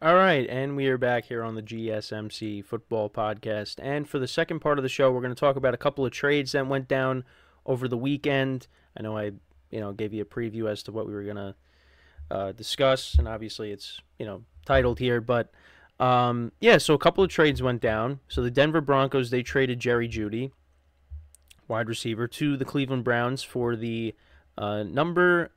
All right, and we are back here on the GSMC Football Podcast. And for the second part of the show, we're going to talk about a couple of trades that went down over the weekend. I know I gave you a preview as to what we were going to discuss, and obviously it's, titled here. But, so a couple of trades went down. So the Denver Broncos, they traded Jerry Jeudy, wide receiver, to the Cleveland Browns for the number...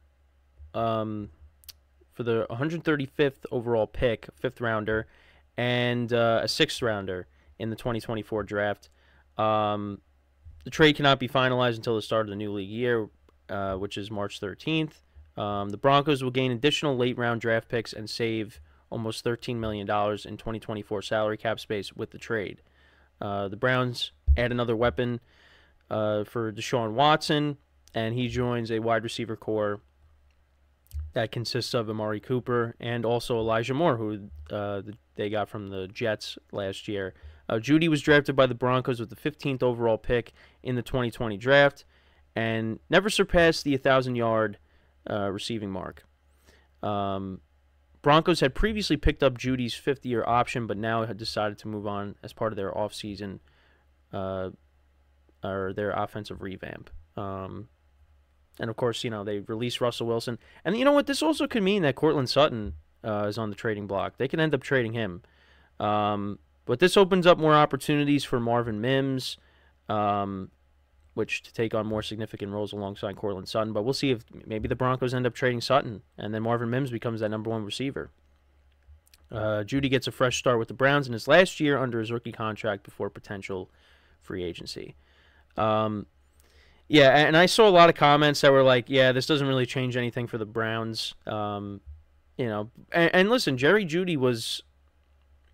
for the 135th overall pick, fifth rounder, and a sixth rounder in the 2024 draft. The trade cannot be finalized until the start of the new league year, which is March 13th. The Broncos will gain additional late round draft picks and save almost $13 million in 2024 salary cap space with the trade. The Browns add another weapon for Deshaun Watson, and he joins a wide receiver core that consists of Amari Cooper and also Elijah Moore, who they got from the Jets last year. Jeudy was drafted by the Broncos with the 15th overall pick in the 2020 draft and never surpassed the 1,000-yard receiving mark. Broncos had previously picked up Judy's fifth-year option, but now had decided to move on as part of their offseason or their offensive revamp. And, of course, they released Russell Wilson. And you know what? This also could mean that Courtland Sutton is on the trading block. They could end up trading him. But this opens up more opportunities for Marvin Mims, which to take on more significant roles alongside Courtland Sutton. But we'll see if maybe the Broncos end up trading Sutton, and then Marvin Mims becomes that number one receiver. Jeudy gets a fresh start with the Browns in his last year under his rookie contract before potential free agency. Yeah, and I saw a lot of comments that were like, yeah, this doesn't really change anything for the Browns. And listen, Jerry Jeudy was,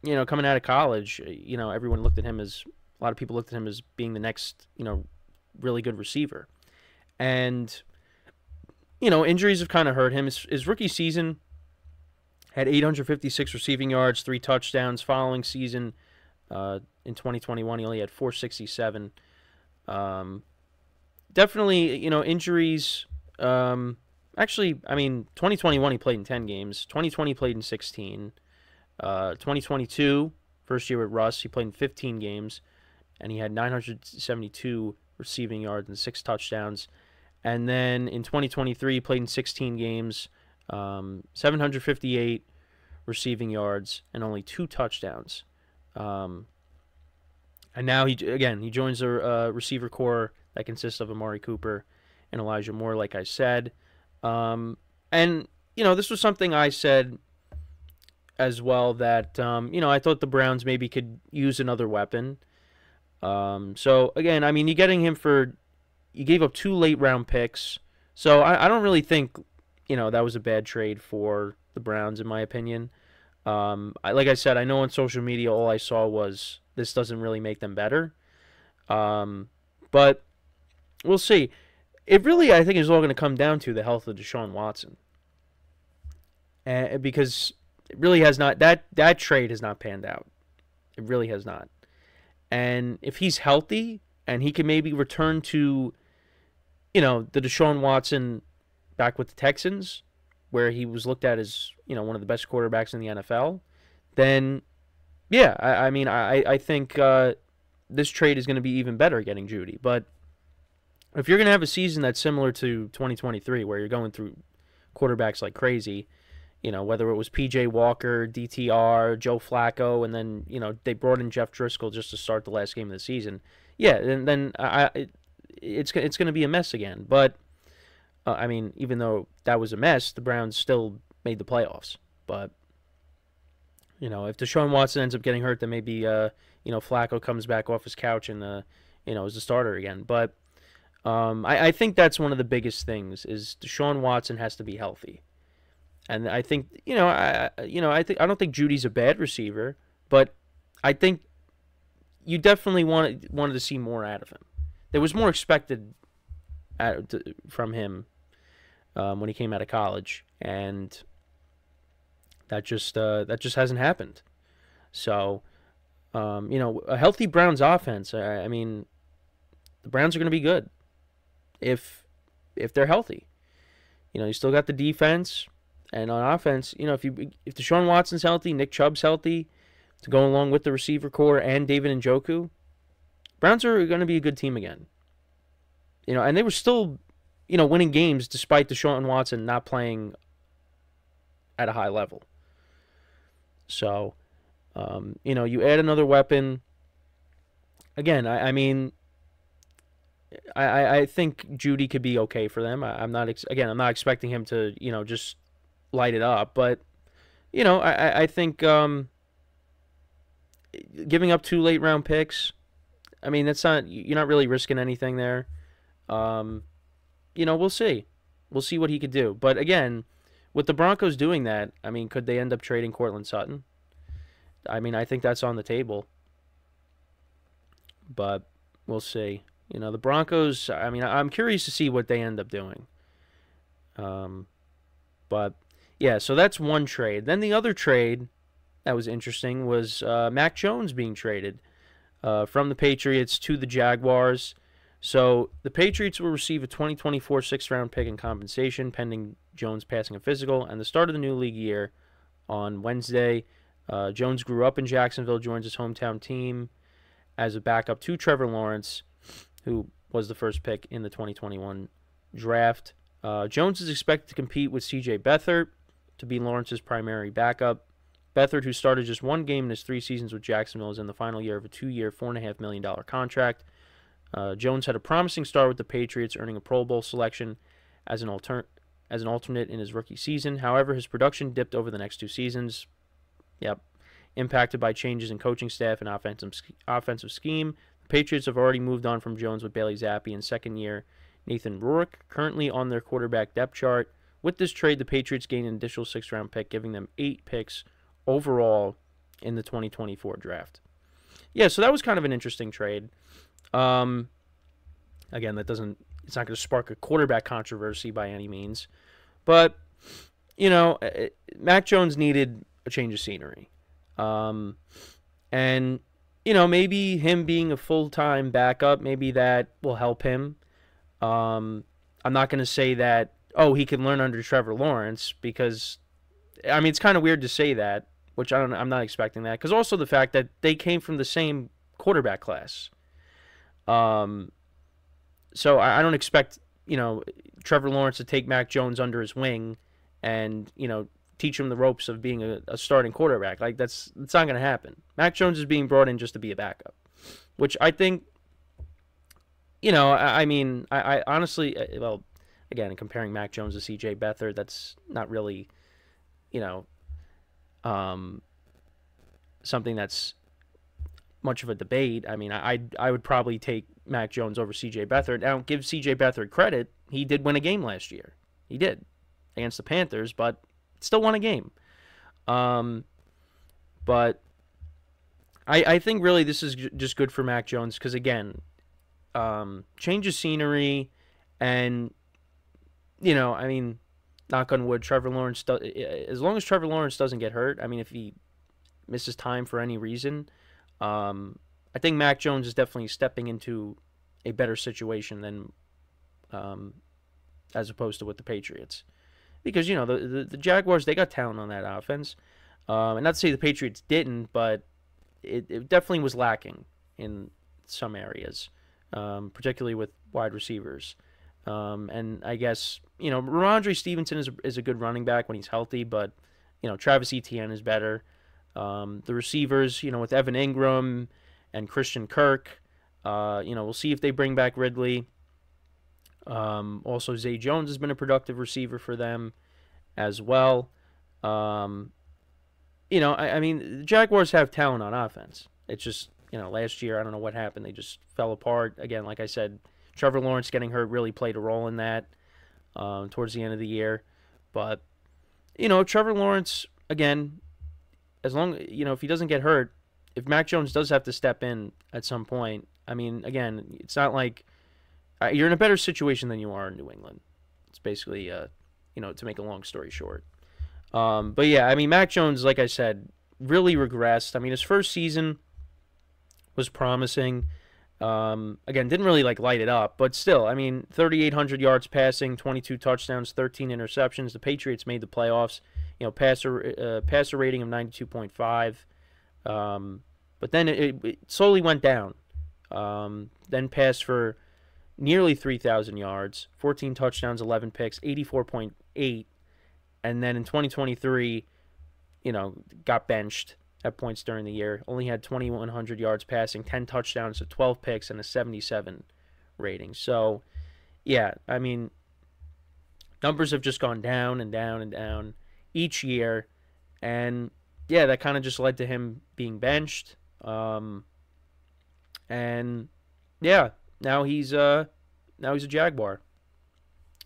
coming out of college, everyone looked at him as, a lot of people looked at him as being the next, really good receiver. And, injuries have kind of hurt him. His rookie season had 856 receiving yards, 3 touchdowns. Following season, in 2021, he only had 467. Definitely, injuries. Actually, 2021 he played in 10 games. 2020 played in 16. 2022, first year with Russ, he played in 15 games, and he had 972 receiving yards and 6 touchdowns. And then in 2023, he played in 16 games, 758 receiving yards and only 2 touchdowns. And now he joins a receiver core that consists of Amari Cooper and Elijah Moore, like I said. And, this was something I said as well, that, I thought the Browns maybe could use another weapon. So, again, you're getting him you gave up 2 late-round picks. So I don't really think, that was a bad trade for the Browns, in my opinion. Like I said, I know on social media all I saw was this doesn't really make them better. But we'll see. It really, I think, is all going to come down to the health of Deshaun Watson. Because it really has not, that trade has not panned out. It really has not. And if he's healthy and he can maybe return to, the Deshaun Watson back with the Texans, where he was looked at as, one of the best quarterbacks in the NFL, then, yeah, I think this trade is going to be even better getting Jeudy. But if you're going to have a season that's similar to 2023, where you're going through quarterbacks like crazy, whether it was P.J. Walker, DTR, Joe Flacco, and then, they brought in Jeff Driscoll just to start the last game of the season, yeah, and then it's going to be a mess again. But, even though that was a mess, the Browns still made the playoffs. But, if Deshaun Watson ends up getting hurt, then maybe, Flacco comes back off his couch and, is the starter again. But I think that's one of the biggest things is Deshaun Watson has to be healthy. And I think, I don't think Judy's a bad receiver, but I think you definitely wanted to see more out of him. There was more expected from him when he came out of college, and that just hasn't happened. So, a healthy Browns offense. The Browns are going to be good if they're healthy. You still got the defense. And on offense, if Deshaun Watson's healthy, Nick Chubb's healthy, to go along with the receiver core and David Njoku, Browns are going to be a good team again. And they were still, winning games despite Deshaun Watson not playing at a high level. So, you add another weapon. Again, I think Jeudy could be okay for them. I'm not expecting him to, just light it up. But, I think giving up 2 late round picks, you're not really risking anything there. We'll see. We'll see what he could do. But again, with the Broncos doing that, could they end up trading Courtland Sutton? I think that's on the table. But we'll see. The Broncos, I'm curious to see what they end up doing. But, yeah, so that's one trade. Then the other trade that was interesting was Mac Jones being traded from the Patriots to the Jaguars. So the Patriots will receive a 2024 sixth-round pick in compensation pending Jones passing a physical and the start of the new league year on Wednesday. Jones grew up in Jacksonville, joins his hometown team as a backup to Trevor Lawrence, who was the first pick in the 2021 draft. Jones is expected to compete with C.J. Beathard to be Lawrence's primary backup. Beathard, who started just one game in his 3 seasons with Jacksonville, is in the final year of a 2-year, $4.5 million contract. Jones had a promising start with the Patriots, earning a Pro Bowl selection as an alternate in his rookie season. However, his production dipped over the next 2 seasons. Impacted by changes in coaching staff and offensive scheme. The Patriots have already moved on from Jones with Bailey Zappi and second-year Nathan Rourke currently on their quarterback depth chart. With this trade, the Patriots gained an additional 6th-round pick, giving them 8 picks overall in the 2024 draft. Yeah, so that was kind of an interesting trade. Again, it's not going to spark a quarterback controversy by any means. But, Mac Jones needed a change of scenery. And, maybe him being a full-time backup, maybe that will help him. I'm not going to say that, he can learn under Trevor Lawrence because, it's kind of weird to say that, which I'm not expecting that. Because also the fact that they came from the same quarterback class. So I don't expect, Trevor Lawrence to take Mac Jones under his wing and, teach him the ropes of being a starting quarterback. That's not going to happen. Mac Jones is being brought in just to be a backup, which I think, I honestly, again, comparing Mac Jones to C.J. Beathard, that's not really, something that's much of a debate. I would probably take Mac Jones over C.J. Beathard. Now, give C.J. Beathard credit. He did win a game last year. He did against the Panthers, but still won a game. But I think really this is just good for Mac Jones because, again, change of scenery and, knock on wood, Trevor Lawrence, as long as Trevor Lawrence doesn't get hurt, if he misses time for any reason, I think Mac Jones is definitely stepping into a better situation than as opposed to with the Patriots. Because, the Jaguars, they got talent on that offense. And not to say the Patriots didn't, but it definitely was lacking in some areas, particularly with wide receivers. And I guess, Ramondre Stevenson is a good running back when he's healthy, but, Travis Etienne is better. The receivers, with Evan Ingram and Christian Kirk, we'll see if they bring back Ridley. Also, Zay Jones has been a productive receiver for them as well. The Jaguars have talent on offense. It's just, last year, I don't know what happened. They just fell apart. Again, like I said, Trevor Lawrence getting hurt really played a role in that towards the end of the year. But, Trevor Lawrence, again, as long, if he doesn't get hurt, if Mac Jones does have to step in at some point, again, it's not like you're in a better situation than you are in New England. It's basically, to make a long story short. But yeah, Mac Jones, like I said, really regressed. His first season was promising. Again, didn't really light it up, but still, I mean, 3,800 yards passing, 22 touchdowns, 13 interceptions. The Patriots made the playoffs. Passer rating of 92.5. But then it slowly went down. Then passed for nearly 3,000 yards, 14 touchdowns, 11 picks, 84.8. And then in 2023, got benched at points during the year. Only had 2,100 yards passing, 10 touchdowns, 12 picks, and a 77 rating. So, yeah, I mean, numbers have just gone down and down and down each year. And, yeah, that kind of just led to him being benched. And, yeah, now he's a Jaguar.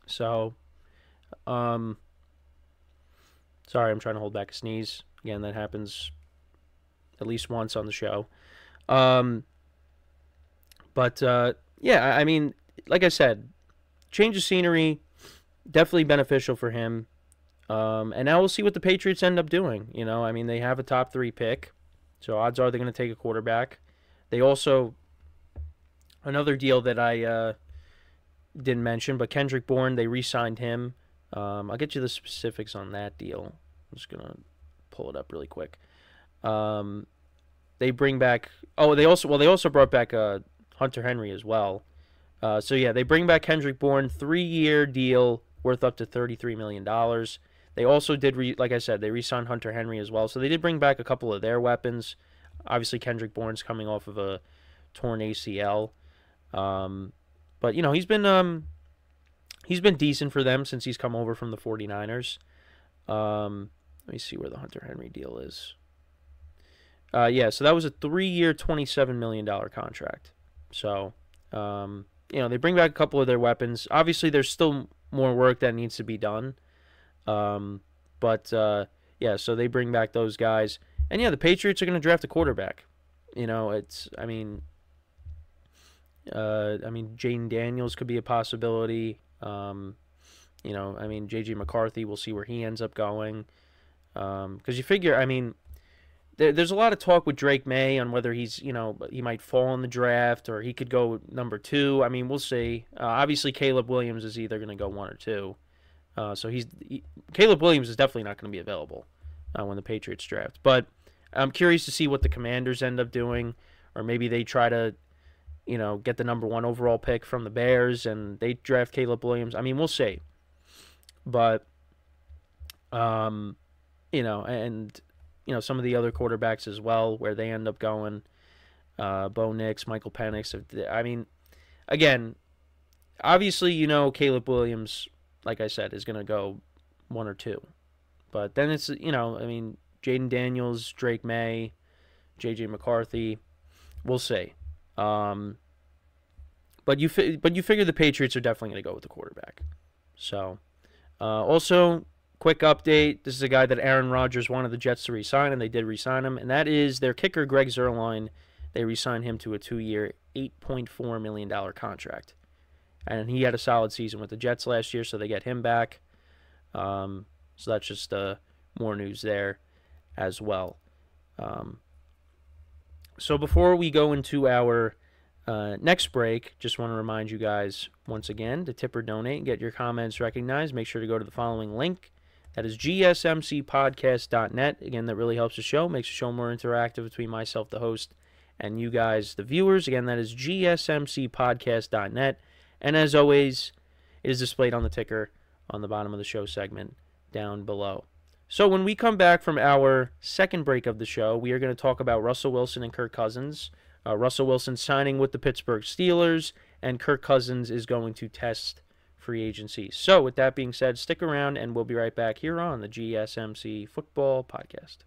So, sorry, I'm trying to hold back a sneeze. Again, that happens at least once on the show. Yeah, I mean, like I said, change of scenery, definitely beneficial for him. And now we'll see what the Patriots end up doing. I mean, they have a top 3 pick, so odds are they're going to take a quarterback. They also, another deal that I didn't mention, but Kendrick Bourne, they re-signed him. I'll get you the specifics on that deal. I'm just going to pull it up really quick. They bring back. Oh, they also brought back Hunter Henry as well. So yeah, they bring back Kendrick Bourne, 3-year deal worth up to $33 million. They also did, like I said, they re-signed Hunter Henry as well. So they did bring back a couple of their weapons. Obviously, Kendrick Bourne's coming off of a torn ACL. But he's been decent for them since he's come over from the 49ers. Let me see where the Hunter Henry deal is. Yeah, so that was a 3-year, $27 million contract. So, they bring back a couple of their weapons. Obviously, there's still more work that needs to be done. Yeah, so they bring back those guys. And, yeah, the Patriots are going to draft a quarterback. Jaden Daniels could be a possibility. J.J. McCarthy, we'll see where he ends up going. Because you figure, there's a lot of talk with Drake May on whether he might fall in the draft or he could go number 2. We'll see. Obviously, Caleb Williams is either going to go 1 or 2. Caleb Williams is definitely not going to be available when the Patriots draft. But I'm curious to see what the Commanders end up doing, or maybe they try to, get the number 1 overall pick from the Bears and they draft Caleb Williams. We'll see. But, and some of the other quarterbacks as well, where they end up going, Bo Nix, Michael Penix. Again, obviously, Caleb Williams, like I said, is going to go 1 or 2. But then it's, Jaden Daniels, Drake May, J.J. McCarthy. We'll see. But you figure the Patriots are definitely going to go with the quarterback. So, also, quick update. This is a guy that Aaron Rodgers wanted the Jets to re-sign, and they did re-sign him. And that is their kicker, Greg Zuerlein. They re-signed him to a 2-year, $8.4 million contract. And he had a solid season with the Jets last year, so they get him back. So that's just more news there as well. So before we go into our next break, just want to remind you guys once again to tip or donate and get your comments recognized. Make sure to go to the following link. That is gsmcpodcast.net. Again, that really helps the show, makes the show more interactive between myself, the host, and you guys, the viewers. Again, that is gsmcpodcast.net. And as always, it is displayed on the ticker on the bottom of the show segment down below. So when we come back from our second break of the show, we are going to talk about Russell Wilson and Kirk Cousins. Russell Wilson signing with the Pittsburgh Steelers, and Kirk Cousins is going to test free agency. So with that being said, stick around, and we'll be right back here on the GSMC Football Podcast.